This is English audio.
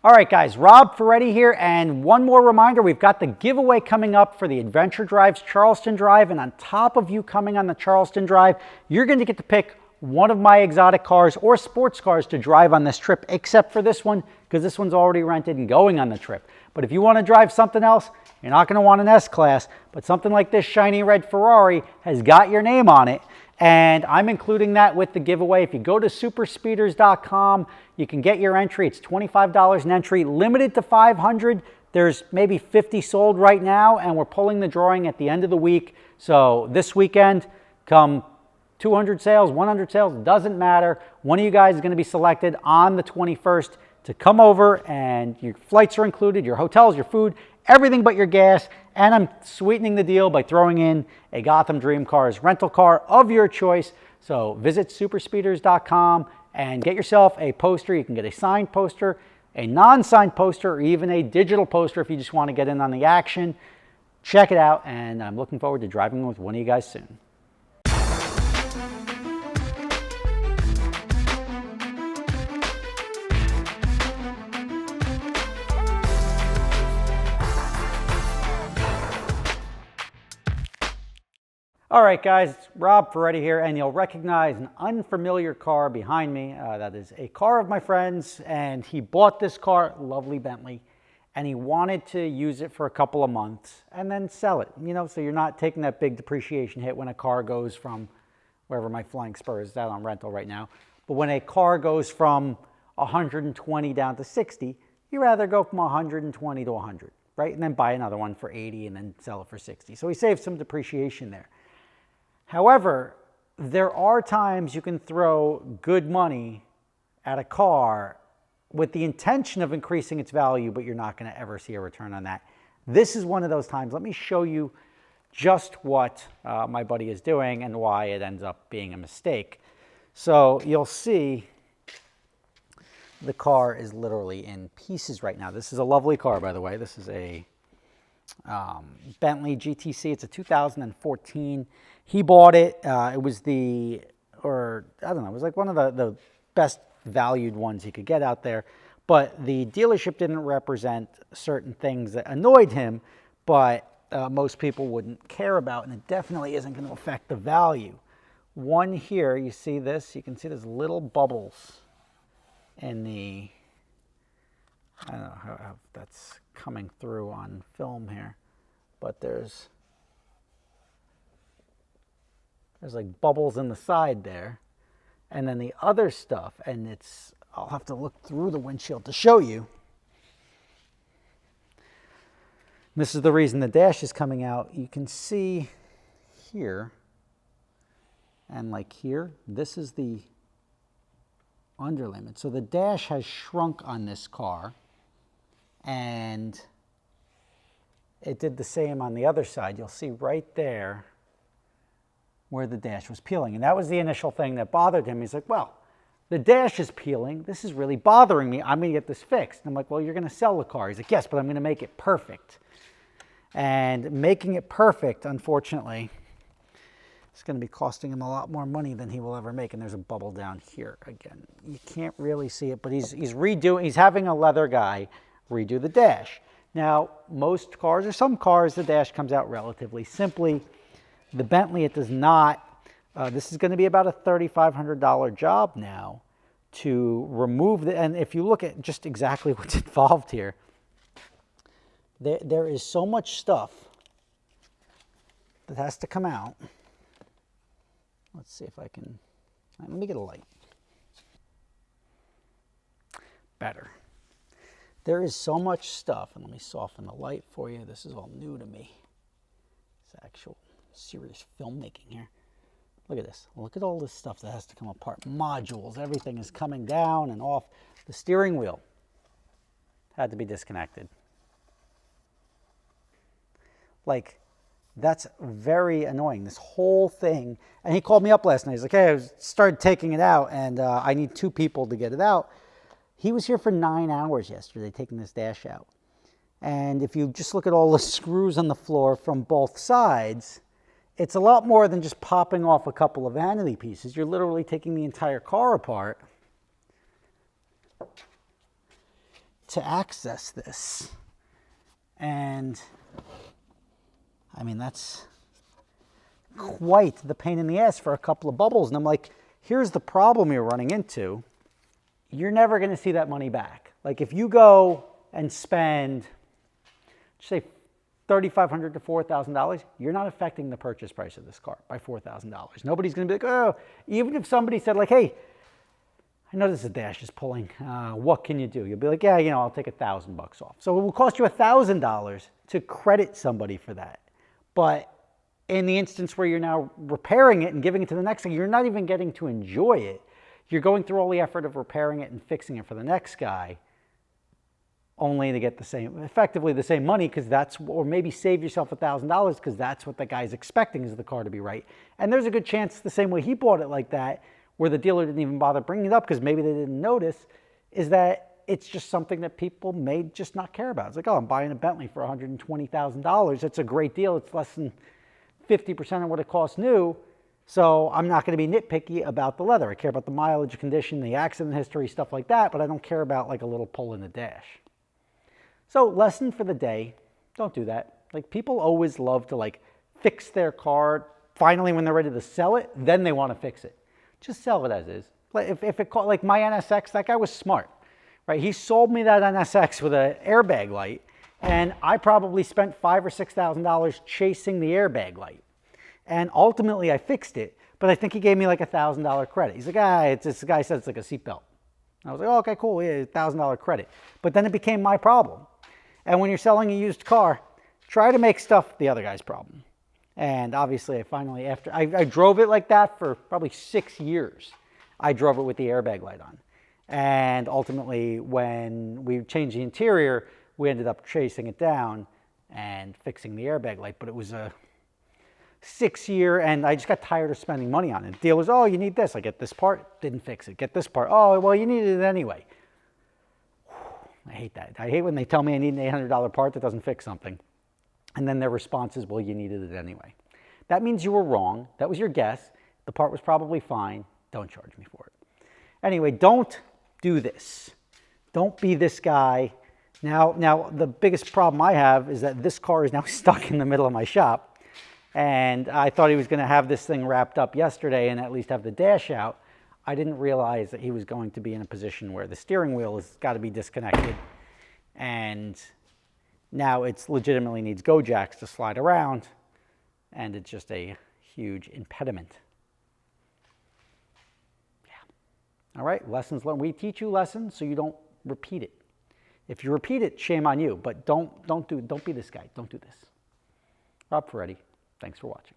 All right, guys, Rob Ferretti here, and one more reminder, we've got the giveaway coming up for the Adventure Drive's Charleston Drive, and on top of you coming on the Charleston Drive, you're going to get to pick one of my exotic cars or sports cars to drive on this trip, except for this one, because this one's already rented and going on the trip. But if you want to drive something else, you're not going to want an S-Class, but something like this shiny red Ferrari has got your name on it, and I'm including that with the giveaway. If you go to superspeedersRob, you can get your entry. It's $25 an entry, limited to 500. There's maybe 50 sold right now, and we're pulling the drawing at the end of the week. So this weekend, come 200 sales, 100 sales, doesn't matter. One of you guys is going to be selected on the 21st to come over, and your flights are included, your hotels, your food, everything but your gas. And I'm sweetening the deal by throwing in a Gotham Dream Cars rental car of your choice. So visit superspeeders.com and get yourself a poster. You can get a signed poster, a non-signed poster, or even a digital poster if you just want to get in on the action. Check it out, and I'm looking forward to driving with one of you guys soon. All right, guys, it's Rob Ferretti here, and you'll recognize an unfamiliar car behind me. That is a car of my friend's, and he bought this car, lovely Bentley, and he wanted to use it for a couple of months and then sell it, you know, so you're not taking that big depreciation hit when a car goes from, wherever my Flying Spur is, out on rental right now, but when a car goes from 120 down to 60, you rather go from 120 to 100, right? And then buy another one for 80 and then sell it for 60. So he saved some depreciation there. However, there are times you can throw good money at a car with the intention of increasing its value, but you're not going to ever see a return on that. This is one of those times. Let me show you just what my buddy is doing and why it ends up being a mistake. So you'll see the car is literally in pieces right now. This is a lovely car, by the way. This is a Bentley GTC. It's a 2014. He bought it. It was it was like one of the best valued ones he could get out there. But the dealership didn't represent certain things that annoyed him, but most people wouldn't care about, and it definitely isn't going to affect the value. One here, you see this? You can see there's little bubbles in the, I don't know how that's coming through on film here, but there's like bubbles in the side there. And then the other stuff, and I'll have to look through the windshield to show you. This is the reason the dash is coming out. You can see here, and like here, this is the underlayment. So the dash has shrunk on this car, and it did the same on the other side. You'll see right there where the dash was peeling. And that was the initial thing that bothered him. He's like, well, the dash is peeling. This is really bothering me. I'm going to get this fixed. And I'm like, well, you're going to sell the car. He's like, yes, but I'm going to make it perfect. And making it perfect, unfortunately, is going to be costing him a lot more money than he will ever make. And there's a bubble down here again. You can't really see it, but he's having a leather guy redo the dash. Now, most cars, or some cars, the dash comes out relatively simply. The Bentley, it does not. This is going to be about a $3,500 job now to remove the, and if you look at just exactly what's involved here, there is so much stuff that has to come out. Let's see if I can, let me get a light. Better. There is so much stuff, and let me soften the light for you. This is all new to me. It's actual serious filmmaking here. Look at this. Look at all this stuff that has to come apart. Modules, everything is coming down and off. The steering wheel had to be disconnected. Like, that's very annoying, this whole thing. And he called me up last night. He's like, hey, I started taking it out, and I need 2 people to get it out. He was here for 9 hours yesterday taking this dash out. And if you just look at all the screws on the floor from both sides, it's a lot more than just popping off a couple of vanity pieces. You're literally taking the entire car apart to access this. And I mean, that's quite the pain in the ass for a couple of bubbles. And I'm like, here's the problem you're running into. You're never going to see that money back. Like if you go and spend, say, $3,500 to $4,000, you're not affecting the purchase price of this car by $4,000. Nobody's going to be like, oh, even if somebody said like, hey, I notice the dash is pulling. What can you do? You'll be like, yeah, you know, I'll take $1,000 off. So it will cost you $1,000 to credit somebody for that. But in the instance where you're now repairing it and giving it to the next guy, you're not even getting to enjoy it. You're going through all the effort of repairing it and fixing it for the next guy, only to get the same, effectively the same money, because that's, or maybe save yourself $1,000 because that's what the guy's expecting is the car to be right. And there's a good chance the same way he bought it like that, where the dealer didn't even bother bringing it up because maybe they didn't notice, is that it's just something that people may just not care about. It's like, oh, I'm buying a Bentley for $120,000. It's a great deal. It's less than 50% of what it costs new. So I'm not going to be nitpicky about the leather. I care about the mileage, condition, the accident history, stuff like that, but I don't care about like a little pull in the dash. So lesson for the day, don't do that. Like people always love to like fix their car. Finally, when they're ready to sell it, then they want to fix it. Just sell it as is. If it caught, like my NSX, that guy was smart, right? He sold me that NSX with an airbag light, and I probably spent $5,000 or $6,000 chasing the airbag light. And ultimately, I fixed it, but I think he gave me like $1,000 credit. He's like, this guy said it's like a seatbelt. I was like, oh, okay, cool, yeah, $1,000 credit. But then it became my problem. And when you're selling a used car, try to make stuff the other guy's problem. And obviously, I finally, after I drove it like that for probably 6 years. I drove it with the airbag light on. And ultimately, when we changed the interior, we ended up chasing it down and fixing the airbag light. But it was a 6-year, and I just got tired of spending money on it. The dealer was, oh, you need this. I get this part, didn't fix it. Get this part. Oh, well, you needed it anyway. I hate that. I hate when they tell me I need an $800 part that doesn't fix something. And then their response is, well, you needed it anyway. That means you were wrong. That was your guess. The part was probably fine. Don't charge me for it. Anyway, don't do this. Don't be this guy. Now, the biggest problem I have is that this car is now stuck in the middle of my shop. And I thought he was going to have this thing wrapped up yesterday and at least have the dash out. I didn't realize that he was going to be in a position where the steering wheel has got to be disconnected. And now it legitimately needs go jacks to slide around. And it's just a huge impediment. Yeah. All right, lessons learned. We teach you lessons so you don't repeat it. If you repeat it, shame on you. But don't be this guy. Don't do this. Rob Ferretti. Thanks for watching.